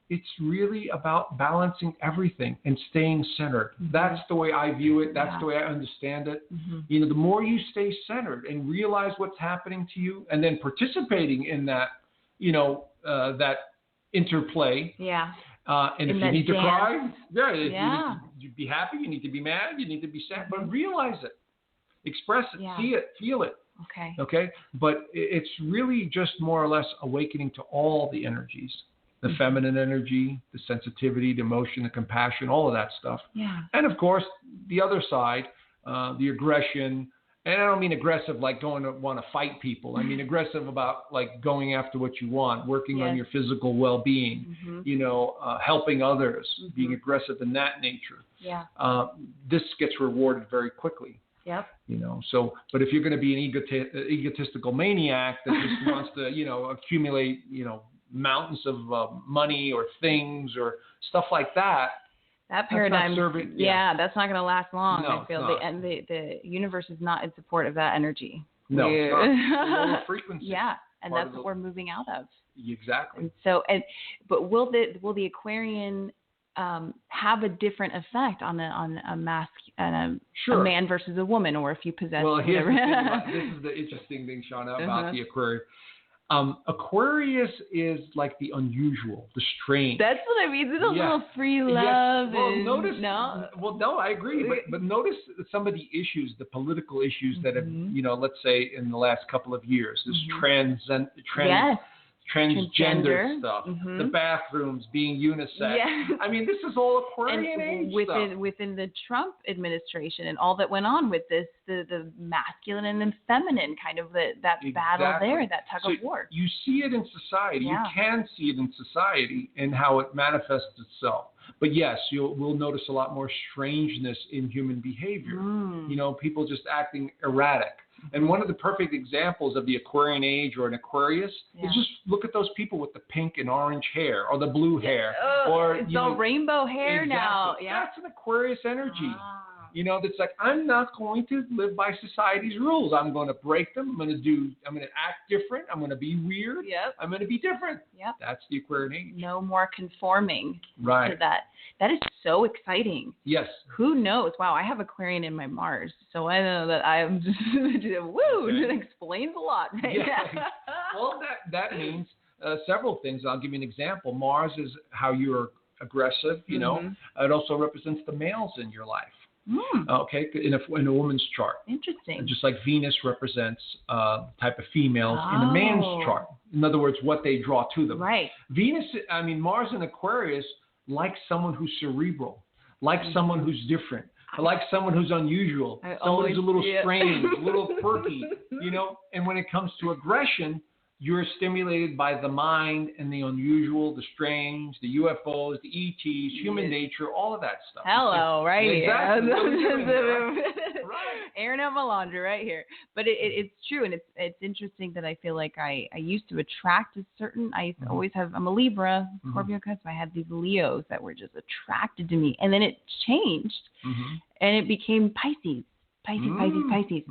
It's really about balancing everything and staying centered. That's the way I view it. That's the way I understand it. The more you stay centered and realize what's happening to you, and then participating in that, that interplay. Yeah. And if you need to cry, you need to be happy, you need to be mad, you need to be sad, but realize it, express it, see it, feel it. Okay. But it's really just more or less awakening to all the energies. The feminine energy, the sensitivity, the emotion, the compassion, all of that stuff. Yeah. And of course, the other side, the aggression. And I don't mean aggressive like going to want to fight people. I mean aggressive about like going after what you want, working on your physical well-being, helping others, being aggressive in that nature. Yeah. This gets rewarded very quickly. Yep. So, but if you're going to be an egotistical maniac that just wants to, accumulate, mountains of money or things or stuff like that. That paradigm, that's not going to last long. No, I feel the universe is not in support of that energy. No, it's not. Lower frequency. Yeah, and that's what we're moving out of. Exactly. And so, but will the Aquarian have a different effect on a man versus a woman, or if you possess? Well, here's the thing this is the interesting thing, Shauna, about the Aquarian. Aquarius is like the unusual, the strange. That's what I mean. It's a little free love. Yes. Well, notice. No, I agree. But notice some of the issues, the political issues that have, let's say in the last couple of years, this transgender stuff, the bathrooms being unisex. Yeah. I mean, this is all Aquarian age stuff. Within the Trump administration and all that went on with this, the masculine and the feminine kind of that battle there, that tug of war. You see it in society. Yeah. You can see it in society and how it manifests itself. But yes, we'll notice a lot more strangeness in human behavior. People just acting erratic. And one of the perfect examples of the Aquarian age or an Aquarius is just look at those people with the pink and orange hair or the blue hair. Or it's all rainbow hair now. Yeah. That's an Aquarius energy. That's like, I'm not going to live by society's rules. I'm going to break them. I'm going to act different. I'm going to be weird. Yep. I'm going to be different. Yep. That's the Aquarian age. No more conforming to that. That is so exciting. Yes. Who knows? Wow, I have Aquarian in my Mars, so I know that I am just, it explains a lot. Yeah. Well, that means several things. I'll give you an example. Mars is how you're aggressive, It also represents the males in your life. Okay, in a woman's chart. Interesting. Just like Venus represents the type of females in a man's chart. In other words, what they draw to them. Right. Mars in Aquarius likes someone who's cerebral, like someone who's different, like someone who's unusual, someone who's a little strange, a little quirky, And when it comes to aggression, you're stimulated by the mind and the unusual, the strange, the UFOs, the ETs, human nature, all of that stuff. Hello, right exactly. here. Right. Airing out my laundry right here. But it's true, and it's interesting that I feel like I used to attract a certain. I always have. I'm a Libra, Scorpio cusp. I had these Leos that were just attracted to me, and then it changed, and it became Pisces. Pisces.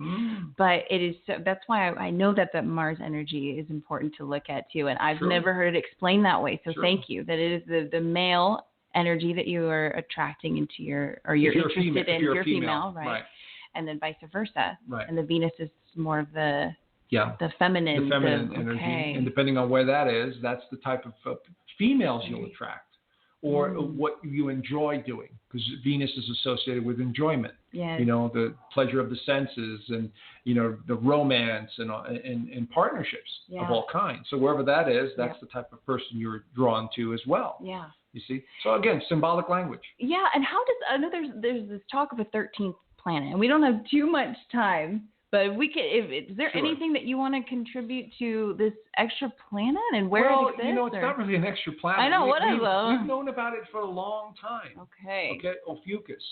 But it is that's why I know that Mars energy is important to look at too, and I've never heard it explained that way. So thank you. That it is the male energy that you are attracting into you're interested in. If you're female, right? And then vice versa. Right. And the Venus is more of the feminine. The feminine energy, and depending on where that is, that's the type of females you'll attract. Or what you enjoy doing, because Venus is associated with enjoyment. Yes. The pleasure of the senses, and the romance and partnerships of all kinds. So wherever that is, that's the type of person you're drawn to as well. Yeah. You see. So again, symbolic language. Yeah, and how does I know there's this talk of a 13th planet, and we don't have too much time. But if we could, is there anything that you want to contribute to this extra planet and where it exists? It's not really an extra planet. I know, we've known about it for a long time. Okay, Ophiuchus,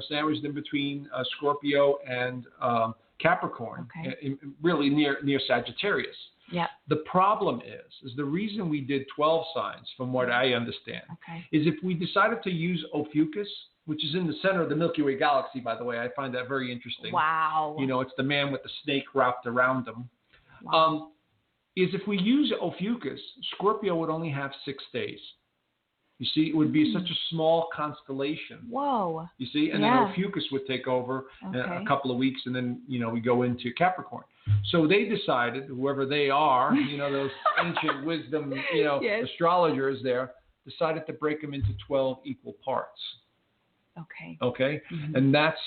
sandwiched in between Scorpio and Capricorn, really near Sagittarius. Yeah. The problem is the reason we did 12 signs, from what I understand, is if we decided to use Ophiuchus, which is in the center of the Milky Way galaxy, by the way. I find that very interesting. Wow. It's the man with the snake wrapped around him. Wow. Is if we use Ophiuchus, Scorpio would only have 6 days. You see, it would be such a small constellation. Whoa. You see, and then Ophiuchus would take over a couple of weeks, and then, we go into Capricorn. So they decided, whoever they are, those ancient wisdom, astrologers there, decided to break them into 12 equal parts. Okay. And that's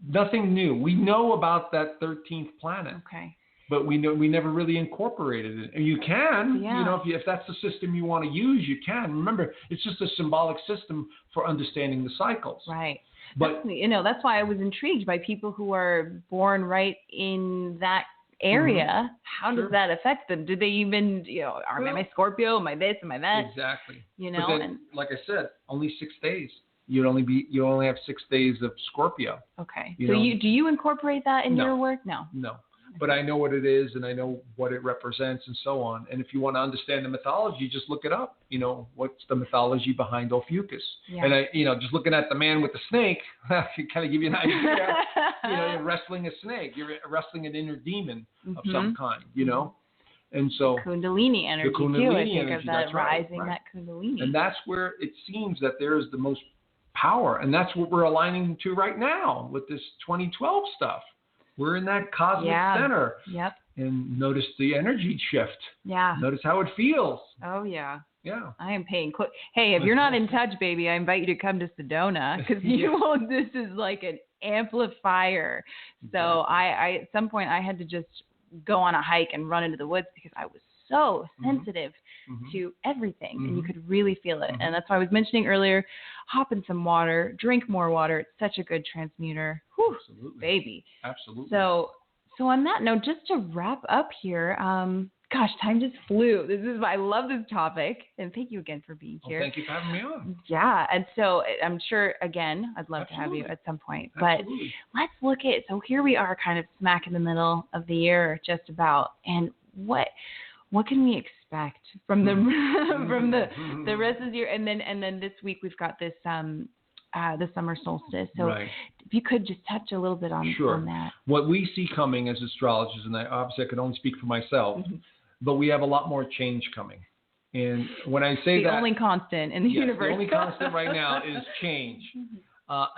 nothing new. We know about that 13th planet. Okay. But we never really incorporated it. And you can, if that's the system you want to use, you can. Remember, it's just a symbolic system for understanding the cycles. Right. But that's why I was intrigued by people who are born right in that area. How does that affect them? Do they even, am I Scorpio? Am I this? Am I that? Exactly. But then, like I said, only 6 days. You only have 6 days of Scorpio. Okay. Do you incorporate that in your work? No. But I know what it is, and I know what it represents, and so on. And if you want to understand the mythology, just look it up. What's the mythology behind Ophiuchus? Yeah. And just looking at the man with the snake, can kind of give you an idea. You're wrestling a snake. You're wrestling an inner demon of some kind. And so Kundalini energy too. I think of that rising, that Kundalini. And that's where it seems that there is the most power, and that's what we're aligning to right now with this 2012 stuff. We're in that cosmic center. Yep. And notice the energy shift. Yeah. Notice how it feels. Oh, yeah. Yeah. I am paying Hey, if you're not in touch, baby, I invite you to come to Sedona, because this is like an amplifier. So I at some point I had to just go on a hike and run into the woods, because I was so sensitive to everything, and you could really feel it. And that's why I was mentioning earlier, hop in some water, drink more water. It's such a good transmuter. Whew, absolutely. Baby. Absolutely. So on that note, just to wrap up here, gosh, time just flew. I love this topic, and thank you again for being here. Thank you for having me on. Yeah, and so I'm sure, again, I'd love to have you at some point. But let's look at, so here we are kind of smack in the middle of the year, just about, and what can we expect from the the rest of the year? And then this week we've got this the summer solstice. So if you could just touch a little bit on that. What we see coming as astrologers, and I can only speak for myself, but we have a lot more change coming. And when I say the only constant in the universe, the only constant right now is change.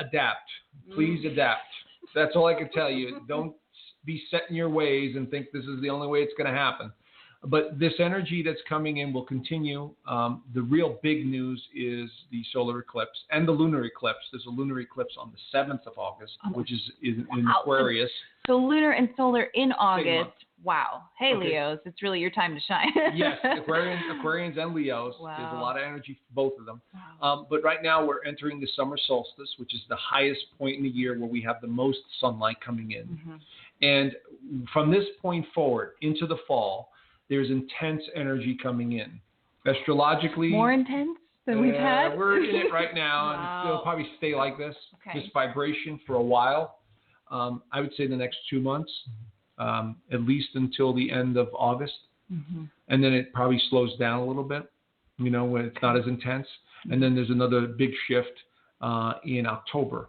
Adapt. Please adapt. That's all I can tell you. Don't be set in your ways and think this is the only way it's going to happen. But this energy that's coming in will continue. The real big news is the solar eclipse and the lunar eclipse. There's a lunar eclipse on the 7th of August, which is in Aquarius. So lunar and solar in August. Wow. Hey, okay. Leos, it's really your time to shine. Yes, Aquarians and Leos. Wow. There's a lot of energy for both of them. Wow. But right now we're entering the summer solstice, which is the highest point in the year where we have the most sunlight coming in. And from this point forward into the fall, there's intense energy coming in. Astrologically, more intense than we've had. We're in it right now, Wow. and it'll probably stay like this Okay. vibration for a while. I would say the next 2 months, at least until the end of August, and then it probably slows down a little bit. When it's not as intense, and then there's another big shift in October.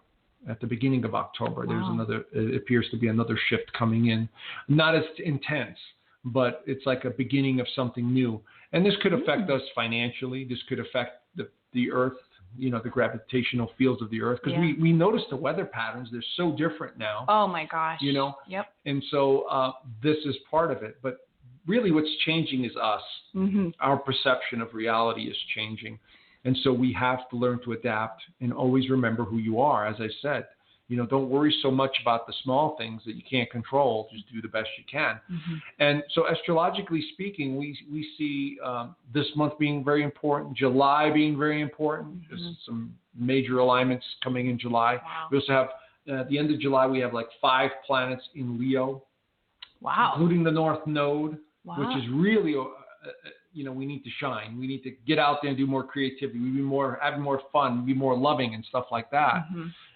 At the beginning of October, it appears to be another shift coming in, not as intense, but it's like a beginning of something new. And this could affect us financially. This could affect the Earth, the gravitational fields of the Earth, because we notice the weather patterns. They're so different now. Oh my gosh. Yep. And so this is part of it. But really what's changing is us. Our perception of reality is changing. And so we have to learn to adapt and always remember who you are. As I said, don't worry so much about the small things that you can't control. Just do the best you can. And so astrologically speaking, we see this month being very important, July being very important. There's some major alignments coming in July. Wow. We also have, at the end of July, we have like 5 planets in Leo. Wow. Including the North Node, which is really... we need to shine. We need to get out there and do more creativity. We be more, have more fun, be more loving and stuff like that.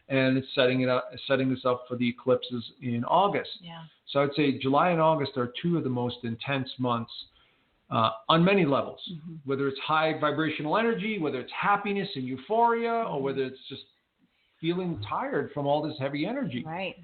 And it's setting us up for the eclipses in August. Yeah. So I'd say July and August are 2 of the most intense months on many levels. Whether it's high vibrational energy, whether it's happiness and euphoria, or whether it's just feeling tired from all this heavy energy. Right.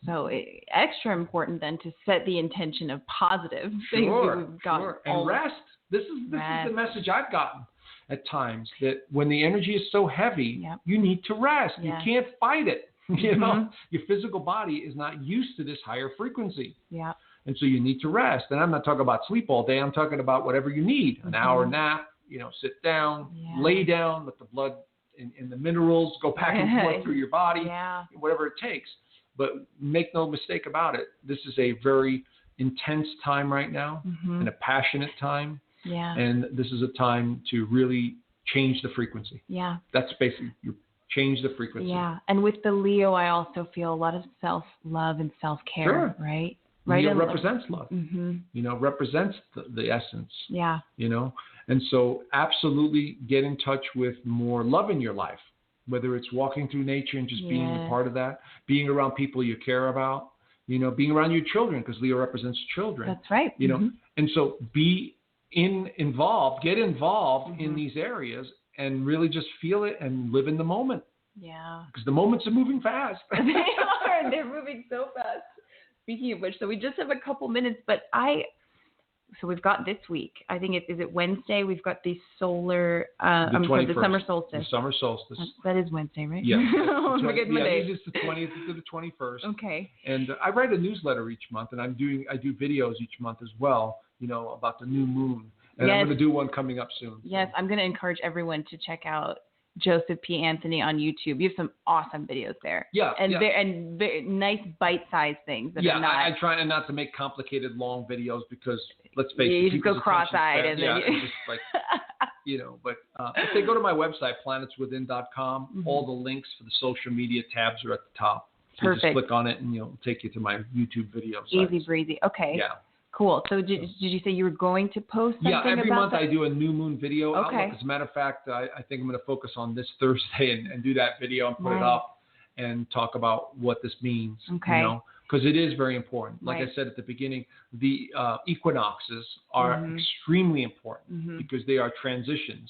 So extra important then to set the intention of positive things we've got. Sure. And rest. This is the message I've gotten at times, that when the energy is so heavy, you need to rest. You can't fight it. Your physical body is not used to this higher frequency. Yeah. And so you need to rest. And I'm not talking about sleep all day. I'm talking about whatever you need. An hour nap, sit down, lay down, let the blood and the minerals go back and forth through your body, whatever it takes. But make no mistake about it, this is a very intense time right now and a passionate time. Yeah. And this is a time to really change the frequency. Yeah. That's basically, you change the frequency. Yeah. And with the Leo, I also feel a lot of self-love and self-care, right? Leo represents love, represents the essence. Yeah. And so absolutely get in touch with more love in your life. Whether it's walking through nature and just being a part of that, being around people you care about, being around your children, because Leo represents children. That's right. And so get involved in these areas and really just feel it and live in the moment. Yeah. Because the moments are moving fast. They are. They're moving so fast. Speaking of which, so we just have a couple minutes, but so we've got this week, I think is it Wednesday? We've got the solar, the summer solstice. The summer solstice. That is Wednesday, right? Yeah. I'm forgetting my days. It's the 20th to the 21st. Okay. And I write a newsletter each month, and I do videos each month as well, about the new moon. And I'm going to do one coming up soon. Yes, I'm going to encourage everyone to check out Joseph P. Anthony on YouTube. You have some awesome videos there. Yeah. And very nice bite-sized things. I try not to make complicated long videos because, let's face it, you just go cross-eyed. And then just like, but if they go to my website, planetswithin.com, all the links for the social media tabs are at the top. So Perfect. Just click on it and it'll take you to my YouTube videos. Easy breezy. Okay. Yeah. Cool. So did you say you were going to post something about that? Yeah, every month I do a new moon video outlook. As a matter of fact, I think I'm going to focus on this Thursday and do that video and put it up and talk about what this means. Okay. Because it is very important. Like I said at the beginning, the equinoxes are extremely important because they are transitions.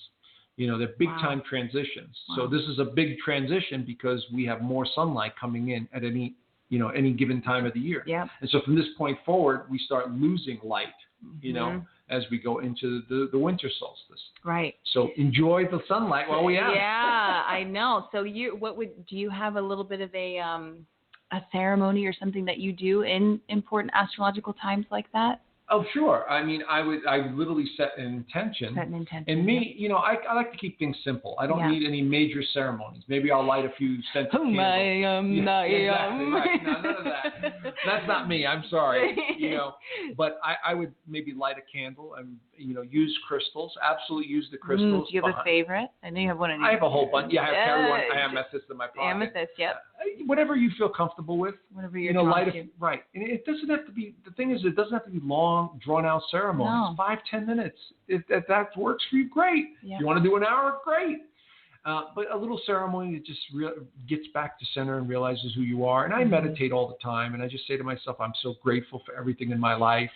They're big-time transitions. So this is a big transition because we have more sunlight coming in at any given time of the year. Yeah. And so from this point forward, we start losing light, as we go into the winter solstice. Right. So enjoy the sunlight while we have it. Yeah, I know. So do you have a little bit of a ceremony or something that you do in important astrological times like that? Oh, sure. I mean, I would literally set an intention. And me, I like to keep things simple. I don't need any major ceremonies. Maybe I'll light a few scented candles. Exactly right. No, none of that. That's not me. I'm sorry. But I would maybe light a candle and use crystals. Absolutely use the crystals. Do you have a favorite? I know you have one. I have a whole bunch. Yeah, I carry one. I have amethyst in my pocket. Amethyst, yep. whatever you feel comfortable with. Whatever you're drawn to. Right. And it doesn't have to be, the thing is, it doesn't have to be long, drawn-out ceremonies. No. 5-10 minutes. If that works for you, great. Yeah. If you want to do an hour, great. But a little ceremony that just gets back to center and realizes who you are. And I meditate all the time, and I just say to myself, I'm so grateful for everything in my life.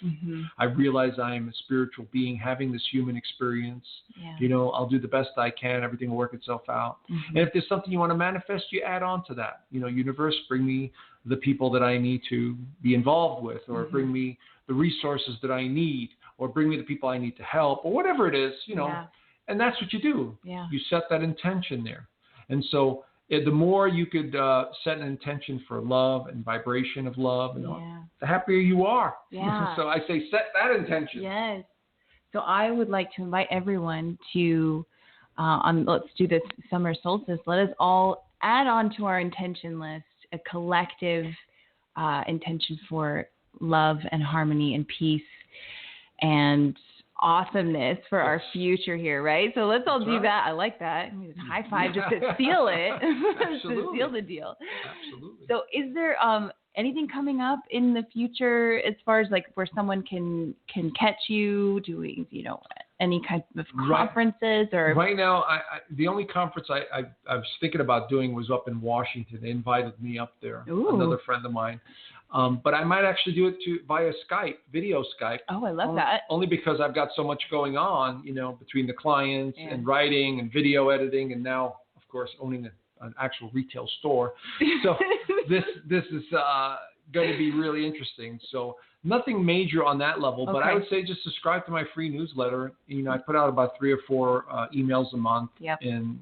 I realize I am a spiritual being having this human experience. Yeah. You know, I'll do the best I can. Everything will work itself out. And if there's something you want to manifest, you add on to that. You know, universe, bring me the people that I need to be involved with, or bring me the resources that I need, or bring me the people I need to help, or whatever it is, you know. Yeah. And that's what you do. Yeah. You set that intention there. And so the more you could set an intention for love and vibration of love, the happier you are. Yeah. So I say set that intention. Yes. So I would like to invite everyone to, let's do this summer solstice. Let us all add on to our intention list a collective intention for love and harmony and peace and awesomeness for our future here, right? So let's all do that. I like that. High five just to seal it. To seal the deal. Absolutely. So is there anything coming up in the future as far as like where someone can catch you doing, you know, any kind of conferences or? Right now, the only conference I was thinking about doing was up in Washington. They invited me up there. Ooh. Another friend of mine. But I might actually do it via Skype, video Skype. Oh, I love that. Only because I've got so much going on, you know, between the clients and writing and video editing, and now, of course, owning an actual retail store. So this is going to be really interesting. So nothing major on that level, but I would say just subscribe to my free newsletter. You know, I put out about 3 or 4 emails a month and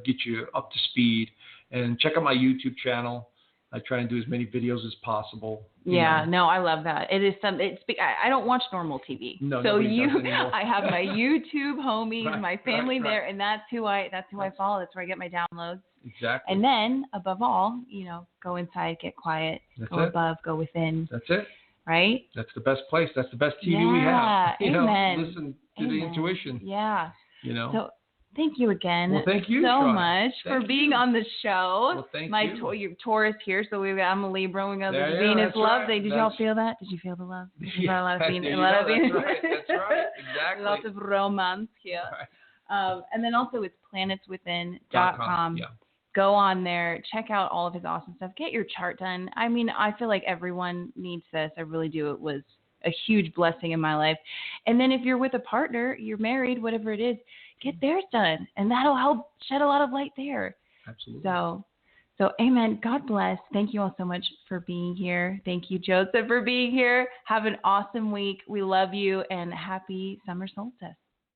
get you up to speed. And check out my YouTube channel. I try and do as many videos as possible. Yeah, no, I love that. It is I don't watch normal TV. No, so I have my YouTube homies, my family there, and that's who I follow. That's where I get my downloads. Exactly. And then, above all, you know, go inside, get quiet, go above, go within. That's it. Right? That's the best place. That's the best TV we have. You Amen. know, listen to the intuition. Yeah. You know. So thank you again. Well, thank you so Sean. much for being on the show. Well, thank you. Your Taurus here, so I'm a Libra. We got the yeah, Venus love. Right. Did y'all feel that? Did you feel the love? Yeah, a lot of Venus. That's right. Exactly. Lots of romance here. Right. And then also it's planetswithin.com. Yeah. Go on there, check out all of his awesome stuff. Get your chart done. I mean, I feel like everyone needs this. I really do. It was a huge blessing in my life. And then if you're with a partner, you're married, whatever it is, get theirs done. And that'll help shed a lot of light there. Absolutely. So amen. God bless. Thank you all so much for being here. Thank you, Joseph, for being here. Have an awesome week. We love you and happy summer solstice.